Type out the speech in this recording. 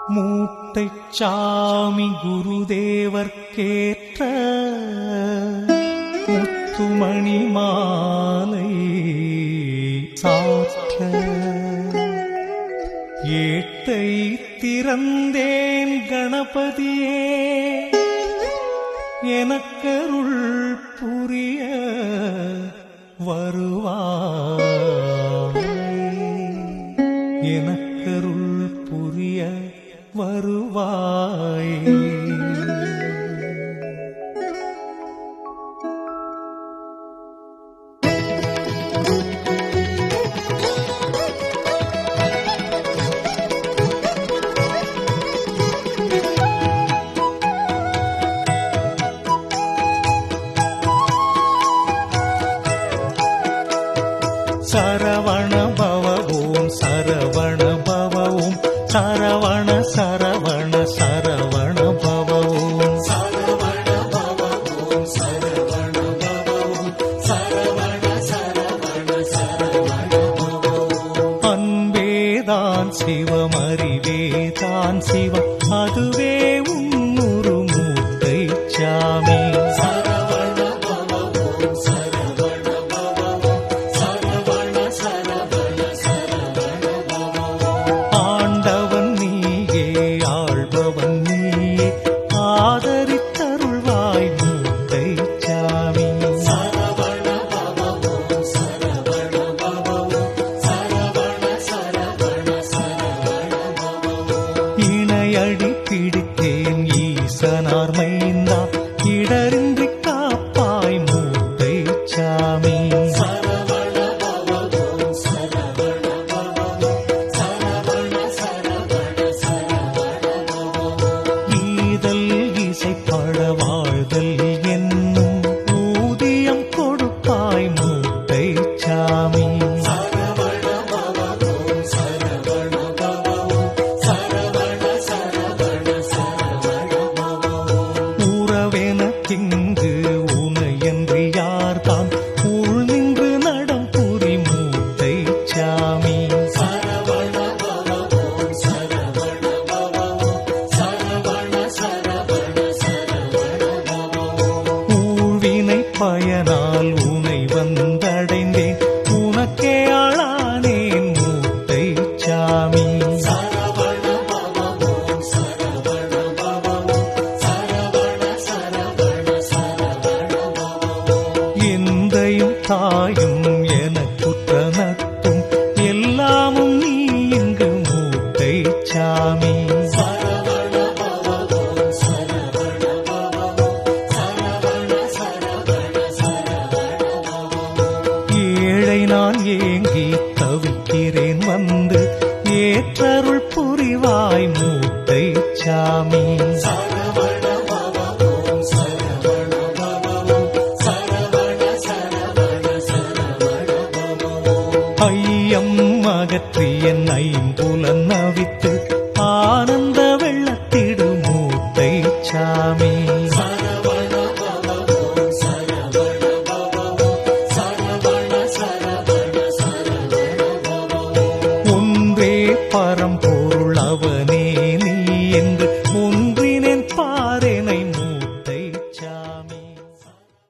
மூட்டைச் சாமி குருதேவர்க்கேற்ற முத்துமணி மாலை சாற்ற ஏட்டை திறந்தேன் கணபதியே எனக்கருள் புரிய வருவாய் எனக்கருள் புரிய வருவாய். சரவண பவ ஓம் சரவண பவ ஓம் சரவண சரவண சரவண பவ ஓம் சரவண பவ ஓம் சரவண பவ ஓம் சரவண சரவண சரவண பவ ஓம். அன்பேதான் சிவம் அறிவேதான் சிவம் அதுவே உன்னுரு மூட்டை சாமி. அடி பிடித்தேன் ஈசனார் மைந்தா இடரின்றி காப்பாய் மூட்டை சாமி. சரவண பவ ஓம் சரவண பவ ஓம் சரவண சரவண சரவண பவ ஓம். ஈதல் இசைப்பட வாழ்தல் என்னும் ஊதியம் கொடுப்பாய் மூட்டை சாமி. இங்கு உனையன்றி யார்தான் உள் நின்று நடம் புரி மூட்டை சாமி. சரவண பவ ஓம் சரவண பவ ஓம் சரவண சரவண சரவண பவ ஓம். ஊழ்வினை பயனால் உனை வந்தடைந்தேன் உனக்கே ஆளானேன் மூட்டை சாமி. சரவண பவ ஓம் சரவண பவ ஓம் சரவண சரவண எந்தையும் தாயும் எனக்குற்ற நட்பும் எல்லாமும் நீ இங்கு மூட்டை சாமி. சரவண பவ ஓம் சரவண பவ ஓம் சரவண சரவண சரவண பவ ஓம். ஏழை நான் ஏங்கி தவிக்கிறேன் வந்து ஏற்றருள் புரிவாய் மூட்டை சாமி. சரவண